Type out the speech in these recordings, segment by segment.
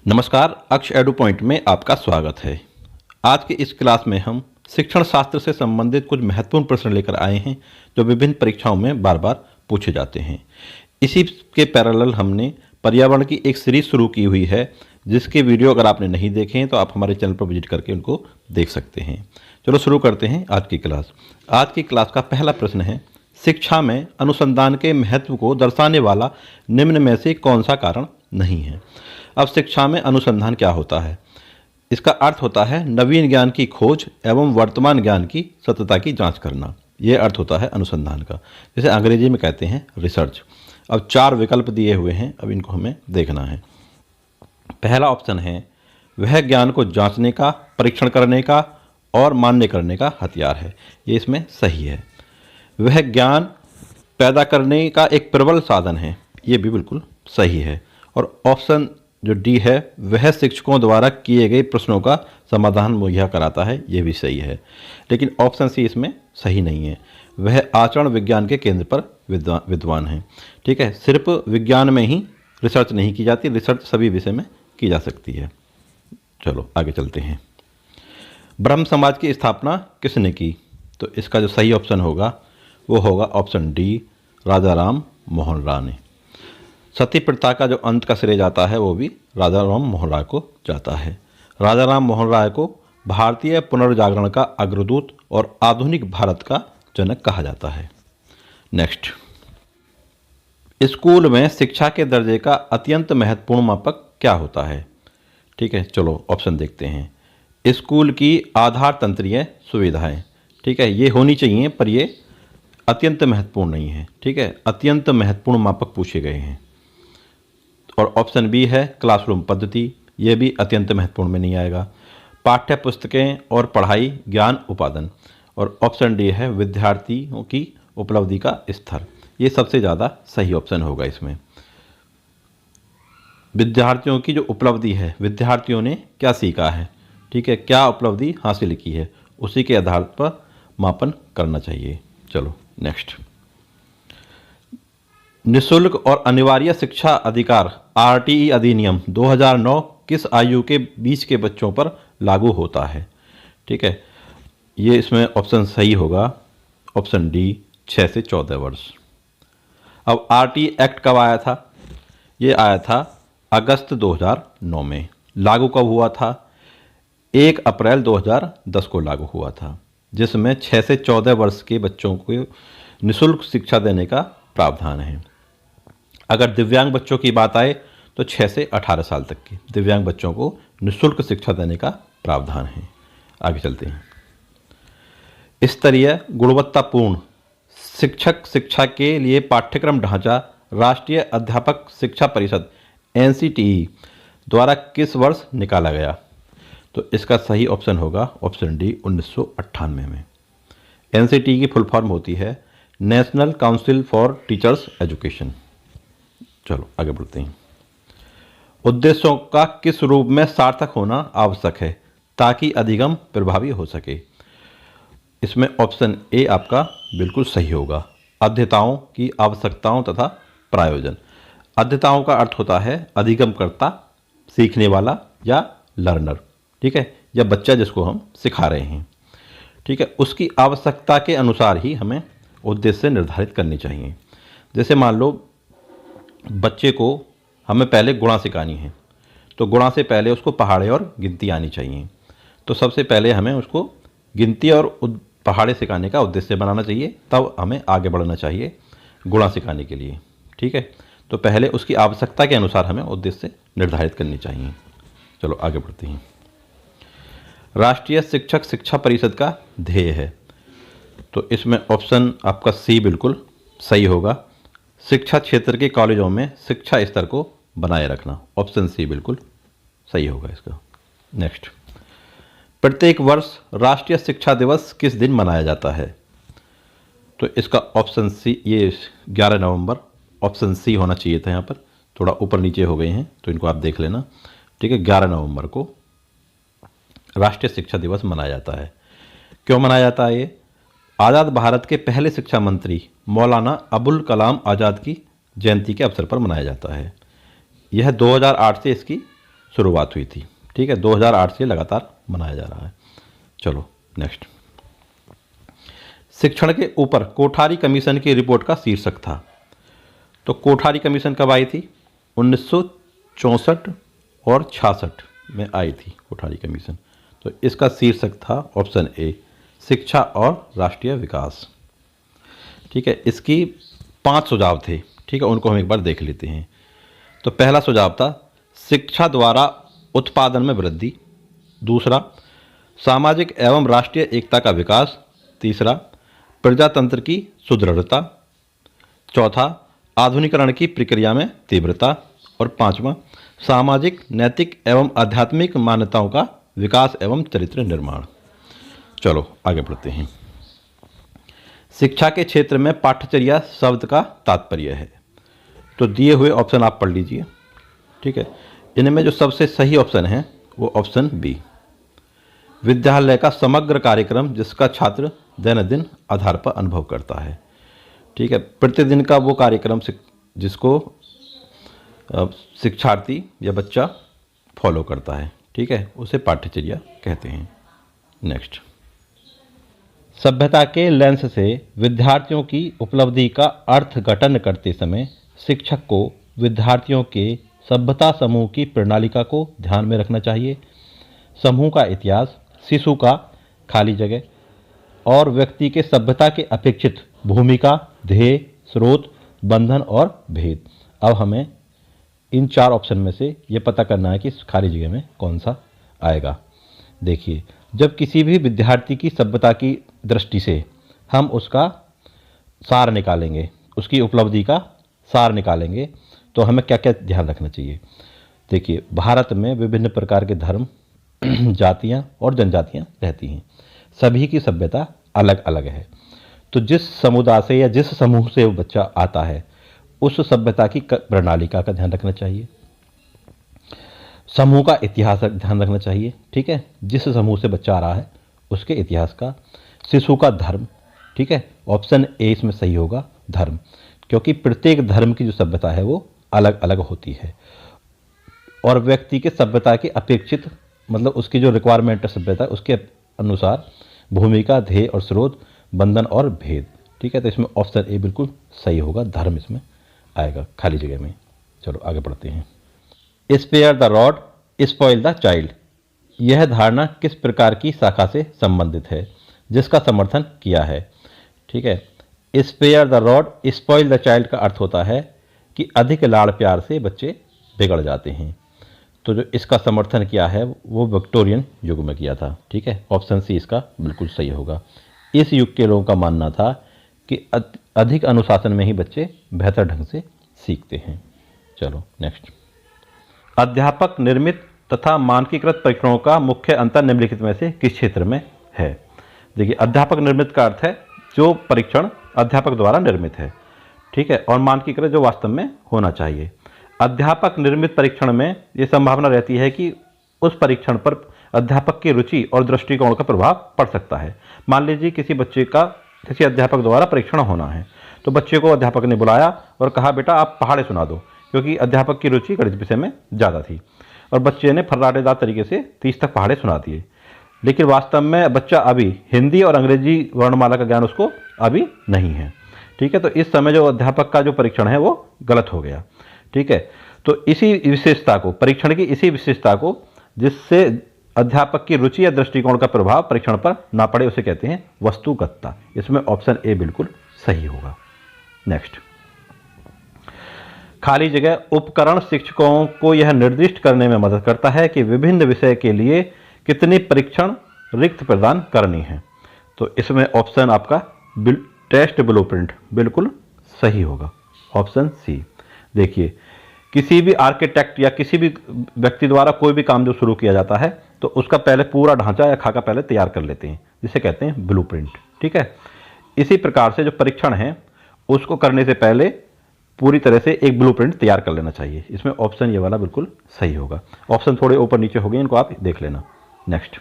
नमस्कार, अक्ष edu point में आपका स्वागत है। आज की इस क्लास में हम शिक्षण शास्त्र से संबंधित कुछ महत्वपूर्ण प्रश्न लेकर आए हैं जो विभिन्न परीक्षाओं में बार बार पूछे जाते हैं। इसी के पैरेलल हमने पर्यावरण की एक सीरीज शुरू की हुई है, जिसके वीडियो अगर आपने नहीं देखे हैं तो आप हमारे चैनल पर विजिट करके उनको देख सकते हैं। चलो शुरू करते हैं आज की क्लास। आज की क्लास का पहला प्रश्न है, शिक्षा में अनुसंधान के महत्व को दर्शाने वाला निम्न में से कौन सा कारण नहीं है। अब शिक्षा में अनुसंधान क्या होता है? इसका अर्थ होता है नवीन ज्ञान की खोज एवं वर्तमान ज्ञान की सत्यता की जांच करना। यह अर्थ होता है अनुसंधान का, जैसे अंग्रेजी में कहते हैं रिसर्च। अब 4 विकल्प दिए हुए हैं, अब इनको हमें देखना है। पहला ऑप्शन है वह ज्ञान को जांचने का, परीक्षण करने का और मान्य करने का हथियार है। ये इसमें सही है। वह ज्ञान पैदा करने का एक प्रबल साधन है। ये भी बिल्कुल सही है। और ऑप्शन जो डी है वह शिक्षकों द्वारा किए गए प्रश्नों का समाधान मुहैया कराता है। ये भी सही है। लेकिन ऑप्शन सी इसमें सही नहीं है। वह आचरण विज्ञान के केंद्र पर विद्वान है। ठीक है, सिर्फ विज्ञान में ही रिसर्च नहीं की जाती, रिसर्च सभी विषय में की जा सकती है। चलो आगे चलते हैं। ब्रह्म समाज की स्थापना किसने की? तो इसका जो सही ऑप्शन होगा वो होगा ऑप्शन डी, राजा राम मोहन राय ने। सती प्रथा का जो अंत का श्रेय जाता है वो भी राजा राम मोहन राय को जाता है। राजा राम मोहन राय को भारतीय पुनर्जागरण का अग्रदूत और आधुनिक भारत का जनक कहा जाता है। नेक्स्ट, स्कूल में शिक्षा के दर्जे का अत्यंत महत्वपूर्ण मापक क्या होता है? ठीक है, चलो ऑप्शन देखते हैं। स्कूल की आधार तंत्रीय सुविधाएं, ठीक है, ये होनी चाहिए, पर ये अत्यंत महत्वपूर्ण नहीं है। ठीक है, अत्यंत महत्वपूर्ण मापक पूछे गए हैं। और ऑप्शन बी है क्लासरूम पद्धति, यह भी अत्यंत महत्वपूर्ण में नहीं आएगा। पाठ्य पुस्तकें और पढ़ाई ज्ञान उपादन। और ऑप्शन डी है विद्यार्थियों की उपलब्धि का स्तर। ये सबसे ज़्यादा सही ऑप्शन होगा इसमें। विद्यार्थियों की जो उपलब्धि है, विद्यार्थियों ने क्या सीखा है, ठीक है, क्या उपलब्धि हासिल की है, उसी के आधार पर मापन करना चाहिए। चलो नेक्स्ट, निःशुल्क और अनिवार्य शिक्षा अधिकार आरटीई अधिनियम 2009 किस आयु के बीच के बच्चों पर लागू होता है? ठीक है, ये इसमें ऑप्शन सही होगा ऑप्शन डी, 6 से 14 वर्ष। अब आरटीई एक्ट कब आया था? ये आया था अगस्त 2009 में। लागू कब हुआ था? 1 अप्रैल 2010 को लागू हुआ था, जिसमें 6 से 14 वर्ष के बच्चों को निःशुल्क शिक्षा देने का प्रावधान है। अगर दिव्यांग बच्चों की बात आए तो 6 से 18 साल तक के दिव्यांग बच्चों को निःशुल्क शिक्षा देने का प्रावधान है। आगे चलते हैं। स्तरीय गुणवत्तापूर्ण शिक्षक शिक्षा के लिए पाठ्यक्रम ढांचा राष्ट्रीय अध्यापक शिक्षा परिषद एनसीटीई द्वारा किस वर्ष निकाला गया? तो इसका सही ऑप्शन होगा ऑप्शन डी, 1998 में। एनसीटीई की फुल फॉर्म होती है national council for teachers education. चलो आगे बढ़ते हैं। उद्देश्यों का किस रूप में सार्थक होना आवश्यक है ताकि अधिगम प्रभावी हो सके? इसमें ऑप्शन ए आपका बिल्कुल सही होगा, अध्येताओं की आवश्यकताओं तथा प्रायोजन। अध्येताओं का अर्थ होता है अधिगमकर्ता, सीखने वाला या लर्नर, ठीक है, या बच्चा जिसको हम सिखा रहे हैं। ठीक है, उसकी आवश्यकता के अनुसार ही हमें उद्देश्य निर्धारित करनी चाहिए। जैसे मान लो बच्चे को हमें पहले गुणा सिखानी है, तो गुणा से पहले उसको पहाड़े और गिनती आनी चाहिए। तो सबसे पहले हमें उसको गिनती और पहाड़े सिखाने का उद्देश्य बनाना चाहिए, तब हमें आगे बढ़ना चाहिए गुणा सिखाने के लिए। ठीक है, तो पहले उसकी आवश्यकता के अनुसार हमें उद्देश्य निर्धारित करनी चाहिए। चलो आगे बढ़ते हैं। राष्ट्रीय शिक्षक शिक्षा परिषद का ध्येय है, तो इसमें ऑप्शन आपका सी बिल्कुल सही होगा, शिक्षा क्षेत्र के कॉलेजों में शिक्षा स्तर को बनाए रखना। ऑप्शन सी बिल्कुल सही होगा इसका। नेक्स्ट, प्रत्येक वर्ष राष्ट्रीय शिक्षा दिवस किस दिन मनाया जाता है? तो इसका ऑप्शन सी, ये 11 नवंबर, ऑप्शन सी होना चाहिए था। यहाँ पर थोड़ा ऊपर नीचे हो गए हैं तो इनको आप देख लेना। ठीक है, 11 नवंबर को राष्ट्रीय शिक्षा दिवस मनाया जाता है। क्यों मनाया जाता है ये? आज़ाद भारत के पहले शिक्षा मंत्री मौलाना अबुल कलाम आज़ाद की जयंती के अवसर पर मनाया जाता है। यह 2008 से इसकी शुरुआत हुई थी। ठीक है, 2008 से लगातार मनाया जा रहा है। चलो नेक्स्ट। शिक्षण के ऊपर कोठारी कमीशन की रिपोर्ट का शीर्षक था। तो कोठारी कमीशन कब आई थी? 1964 और 66 में आई थी कोठारी कमीशन। तो इसका शीर्षक था ऑप्शन ए, शिक्षा और राष्ट्रीय विकास। ठीक है, इसकी 5 सुझाव थे। ठीक है, उनको हम एक बार देख लेते हैं। तो पहला सुझाव था शिक्षा द्वारा उत्पादन में वृद्धि। दूसरा, सामाजिक एवं राष्ट्रीय एकता का विकास। तीसरा, प्रजातंत्र की सुदृढ़ता। चौथा, आधुनिकरण की प्रक्रिया में तीव्रता। और पांचवा, सामाजिक, नैतिक एवं आध्यात्मिक मान्यताओं का विकास एवं चरित्र निर्माण। चलो आगे बढ़ते हैं। शिक्षा के क्षेत्र में पाठ्यचर्या शब्द का तात्पर्य है। तो दिए हुए ऑप्शन आप पढ़ लीजिए। ठीक है, इनमें जो सबसे सही ऑप्शन है वो ऑप्शन बी, विद्यालय का समग्र कार्यक्रम जिसका छात्र दैनंदिन आधार पर अनुभव करता है। ठीक है, प्रतिदिन का वो कार्यक्रम जिसको शिक्षार्थी या बच्चा फॉलो करता है। ठीक है, उसे पाठ्यचर्या कहते हैं। नेक्स्ट। सभ्यता के लेंस से विद्यार्थियों की उपलब्धि का अर्थघटन करते समय शिक्षक को विद्यार्थियों के सभ्यता समूह की प्रणालिका को ध्यान में रखना चाहिए। समूह का इतिहास, शिशु का खाली जगह और व्यक्ति के सभ्यता के अपेक्षित भूमिका, ध्येय, स्रोत, बंधन और भेद। अब हमें इन 4 ऑप्शन में से ये पता करना है कि इस खाली जगह में कौन सा आएगा। देखिए, जब किसी भी विद्यार्थी की सभ्यता की दृष्टि से हम उसका सार निकालेंगे, उसकी उपलब्धि का सार निकालेंगे, तो हमें क्या क्या ध्यान रखना चाहिए। देखिए, भारत में विभिन्न प्रकार के धर्म, जातियां और जनजातियां रहती हैं। सभी की सभ्यता अलग अलग है। तो जिस समुदाय से या जिस समूह से वो बच्चा आता है, उस सभ्यता की प्रणालिका का ध्यान रखना चाहिए। समूह का इतिहास ध्यान रखना चाहिए। ठीक है, जिस समूह से बच्चा आ रहा है उसके इतिहास का। शिशु का धर्म। ठीक है, ऑप्शन ए इसमें सही होगा, धर्म, क्योंकि प्रत्येक धर्म की जो सभ्यता है वो अलग अलग होती है। और व्यक्ति के सभ्यता की अपेक्षित, मतलब उसकी जो रिक्वायरमेंट है सभ्यता, उसके अनुसार भूमिका, ध्येय और स्रोत, बंधन और भेद। ठीक है, तो इसमें ऑप्शन ए बिल्कुल सही होगा, धर्म इसमें आएगा खाली जगह में। चलो आगे बढ़ते हैं। Spare the rod, spoil the child, यह धारणा किस प्रकार की शाखा से संबंधित है जिसका समर्थन किया है। ठीक है, spare the rod, spoil the child का अर्थ होता है कि अधिक लाड़ प्यार से बच्चे बिगड़ जाते हैं। तो जो इसका समर्थन किया है वो विक्टोरियन युग में किया था। ठीक है, ऑप्शन सी इसका बिल्कुल सही होगा। इस युग के लोगों का मानना था कि अधिक अनुशासन में ही बच्चे बेहतर ढंग से सीखते हैं। चलो नेक्स्ट। अध्यापक निर्मित तथा मानकीकृत परीक्षणों का मुख्य अंतर निम्नलिखित में से किस क्षेत्र में है। देखिए, अध्यापक निर्मित का अर्थ है जो परीक्षण अध्यापक द्वारा निर्मित है। ठीक है, और मानकीकृत जो वास्तव में होना चाहिए। अध्यापक निर्मित परीक्षण में ये संभावना रहती है कि उस परीक्षण पर अध्यापक की रुचि और दृष्टिकोण का प्रभाव पड़ सकता है। मान लीजिए किसी बच्चे का किसी अध्यापक द्वारा परीक्षण होना है, तो बच्चे को अध्यापक ने बुलाया और कहा बेटा आप पहाड़े सुना दो, क्योंकि अध्यापक की रुचि गणित विषय में ज़्यादा थी। और बच्चे ने फर्राटेदार तरीके से 30 तक पहाड़े सुना दिए, लेकिन वास्तव में बच्चा अभी हिंदी और अंग्रेजी वर्णमाला का ज्ञान उसको अभी नहीं है। ठीक है, तो इस समय जो अध्यापक का जो परीक्षण है वो गलत हो गया। ठीक है, तो इसी विशेषता को, परीक्षण की इसी विशेषता को, जिससे अध्यापक की रुचि या दृष्टिकोण का प्रभाव परीक्षण पर ना पड़े, उसे कहते हैं वस्तुगतता। इसमें ऑप्शन ए बिल्कुल सही होगा। नेक्स्ट। खाली जगह उपकरण शिक्षकों को यह निर्दिष्ट करने में मदद करता है कि विभिन्न विषय के लिए कितनी परीक्षण रिक्त प्रदान करनी है। तो इसमें ऑप्शन आपका टेस्ट ब्लूप्रिंट बिल्कुल सही होगा, ऑप्शन सी। देखिए, किसी भी आर्किटेक्ट या किसी भी व्यक्ति द्वारा कोई भी काम जो शुरू किया जाता है तो उसका पहले पूरा ढांचा या खाका पहले तैयार कर लेते हैं, जिसे कहते हैं ब्लूप्रिंट। ठीक है, इसी प्रकार से जो परीक्षण है उसको करने से पहले पूरी तरह से एक ब्लूप्रिंट तैयार कर लेना चाहिए। इसमें ऑप्शन ये वाला बिल्कुल सही होगा। ऑप्शन थोड़े ऊपर नीचे हो गए, इनको आप देख लेना। नेक्स्ट।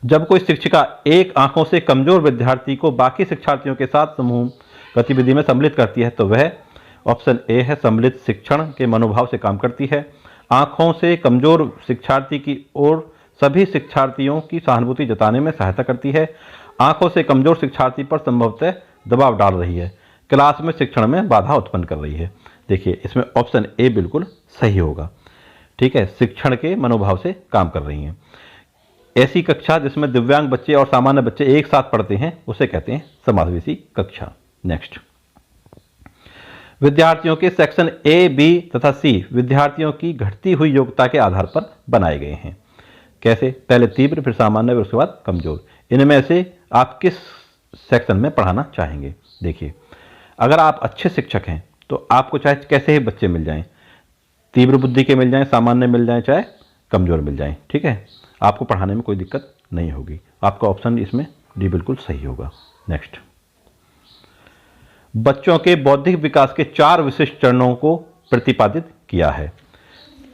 जब कोई शिक्षिका एक आंखों से कमजोर विद्यार्थी को बाकी शिक्षार्थियों के साथ समूह गतिविधि में सम्मिलित करती है तो वह ऑप्शन ए है सम्मिलित शिक्षण के मनोभाव से काम करती है। आँखों से कमज़ोर शिक्षार्थी की ओर सभी शिक्षार्थियों की सहानुभूति जताने में सहायता करती है। आँखों से कमज़ोर शिक्षार्थी पर संभवतः दबाव डाल रही है। क्लास में शिक्षण में बाधा उत्पन्न कर रही है। देखिए, इसमें ऑप्शन ए बिल्कुल सही होगा। ठीक है, शिक्षण के मनोभाव से काम कर रही हैं। ऐसी कक्षा जिसमें दिव्यांग बच्चे और सामान्य बच्चे एक साथ पढ़ते हैं उसे कहते हैं समावेशी कक्षा। नेक्स्ट, विद्यार्थियों के सेक्शन ए, बी तथा सी विद्यार्थियों की घटती हुई योग्यता के आधार पर बनाए गए हैं। कैसे? पहले तीव्र, फिर सामान्य, फिर उसके बाद कमजोर। इनमें से आप किस सेक्शन में पढ़ाना चाहेंगे? देखिए, अगर आप अच्छे शिक्षक हैं तो आपको चाहे कैसे ही बच्चे मिल जाएं, तीव्र बुद्धि के मिल जाएं, सामान्य मिल जाएं, चाहे कमजोर मिल जाएं, ठीक है, आपको पढ़ाने में कोई दिक्कत नहीं होगी। आपका ऑप्शन इसमें डी बिल्कुल सही होगा। नेक्स्ट, बच्चों के बौद्धिक विकास के 4 विशिष्ट चरणों को प्रतिपादित किया है।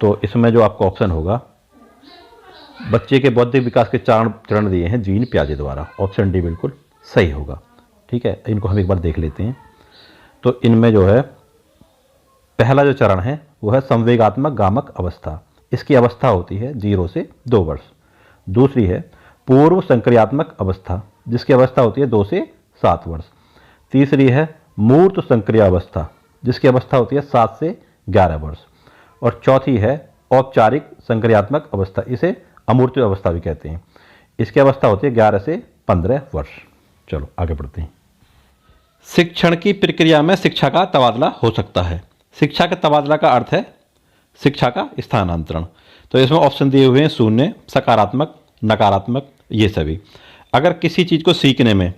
तो इसमें जो आपका ऑप्शन होगा, बच्चे के बौद्धिक विकास के 4 चरण दिए हैं जीन पियाजे द्वारा। ऑप्शन डी बिल्कुल सही होगा। ठीक है, इनको हम एक बार देख लेते हैं। तो इनमें जो है पहला जो चरण है वो है संवेगात्मक गामक अवस्था। इसकी अवस्था होती है 0 से 2 वर्ष। दूसरी है पूर्व संक्रियात्मक अवस्था, जिसकी अवस्था होती है 2 से 7 वर्ष। तीसरी है मूर्त संक्रिया अवस्था, जिसकी अवस्था होती है 7 से 11 वर्ष। और चौथी है औपचारिक संक्रियात्मक अवस्था, इसे अमूर्त अवस्था भी कहते हैं। इसकी अवस्था होती है 11 से 15 वर्ष। चलो आगे बढ़ते हैं। शिक्षण की प्रक्रिया में शिक्षा का तबादला हो सकता है। शिक्षा के तबादला का अर्थ है शिक्षा का स्थानांतरण। तो इसमें ऑप्शन दिए हुए हैं शून्य, सकारात्मक, नकारात्मक, ये सभी। अगर किसी चीज़ को सीखने में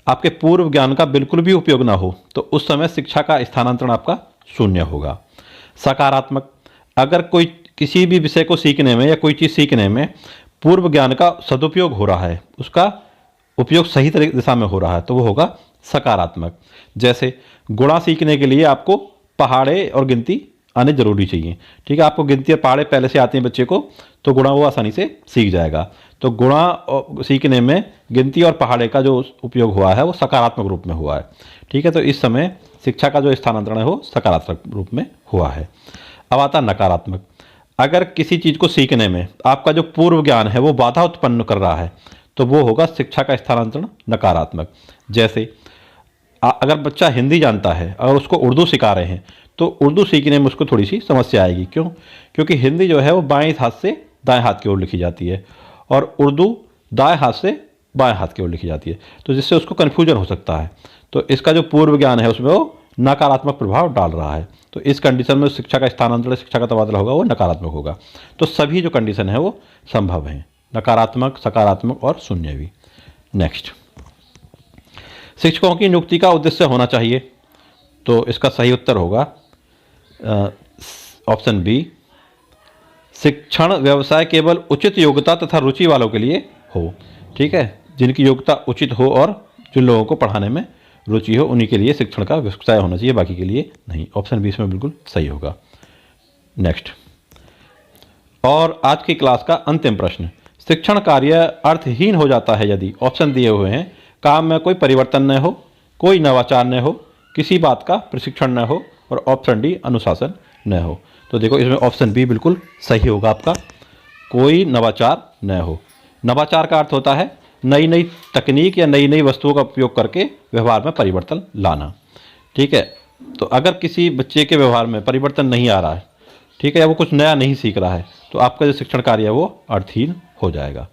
आपके पूर्व ज्ञान का बिल्कुल भी उपयोग ना हो तो उस समय शिक्षा का स्थानांतरण आपका शून्य होगा। सकारात्मक, अगर कोई किसी भी विषय को सीखने में या कोई चीज़ सीखने में पूर्व ज्ञान का सदुपयोग हो रहा है, उसका उपयोग सही दिशा में हो रहा है, तो वो होगा सकारात्मक। जैसे गुणा सीखने के लिए आपको पहाड़े और गिनती आने जरूरी चाहिए। ठीक है, आपको गिनती और पहाड़े पहले से आते हैं बच्चे को, तो गुणा वो आसानी से सीख जाएगा। तो गुणा सीखने में गिनती और पहाड़े का जो उपयोग हुआ है वो सकारात्मक रूप में हुआ है। ठीक है, तो इस समय शिक्षा का जो स्थानांतरण है वो सकारात्मक रूप में हुआ है। अब आता नकारात्मक। अगर किसी चीज़ को सीखने में आपका जो पूर्व ज्ञान है वो बाधा उत्पन्न कर रहा है तो वो होगा शिक्षा का स्थानांतरण नकारात्मक। जैसे अगर बच्चा हिंदी जानता है और उसको उर्दू सिखा रहे हैं तो उर्दू सीखने में उसको थोड़ी सी समस्या आएगी। क्यों? क्योंकि हिंदी जो है वो बाएं हाथ से दाएं हाथ की ओर लिखी जाती है और उर्दू दाएं हाथ से बाएं हाथ की ओर लिखी जाती है, तो जिससे उसको कन्फ्यूजन हो सकता है। तो इसका जो पूर्व ज्ञान है उसमें वो नकारात्मक प्रभाव डाल रहा है। तो इस कंडीशन में शिक्षा का स्थानांतरण, शिक्षा का तबादला होगा वो नकारात्मक होगा। तो सभी जो कंडीशन है वो संभव हैं, नकारात्मक, सकारात्मक और शून्य भी। नेक्स्ट, शिक्षकों की नियुक्ति का उद्देश्य होना चाहिए। तो इसका सही उत्तर होगा ऑप्शन बी, शिक्षण व्यवसाय केवल उचित योग्यता तथा रुचि वालों के लिए हो। ठीक है, जिनकी योग्यता उचित हो और जिन लोगों को पढ़ाने में रुचि हो उन्हीं के लिए शिक्षण का व्यवसाय होना चाहिए, बाकी के लिए नहीं। ऑप्शन बी इसमें बिल्कुल सही होगा। नेक्स्ट, और आज की क्लास का अंतिम प्रश्न, शिक्षण कार्य अर्थहीन हो जाता है यदि ऑप्शन दिए हुए हैं काम में कोई परिवर्तन न हो, कोई नवाचार न हो, किसी बात का प्रशिक्षण न हो और ऑप्शन डी अनुशासन न हो। तो देखो इसमें ऑप्शन बी बिल्कुल सही होगा आपका, कोई नवाचार न हो। नवाचार का अर्थ होता है नई नई तकनीक या नई नई वस्तुओं का उपयोग करके व्यवहार में परिवर्तन लाना। ठीक है, तो अगर किसी बच्चे के व्यवहार में परिवर्तन नहीं आ रहा है, ठीक है, या वो कुछ नया नहीं सीख रहा है, तो आपका जो शिक्षण कार्य है वो अर्थहीन हो जाएगा।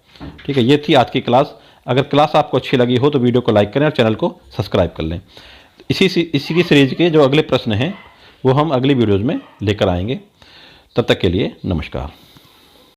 ठीक है, ये थी आज की क्लास। अगर क्लास आपको अच्छी लगी हो तो वीडियो को लाइक करें और चैनल को सब्सक्राइब कर लें। इसी की सीरीज के जो अगले प्रश्न हैं वो हम अगली वीडियोज़ में लेकर आएंगे। तब तक के लिए नमस्कार।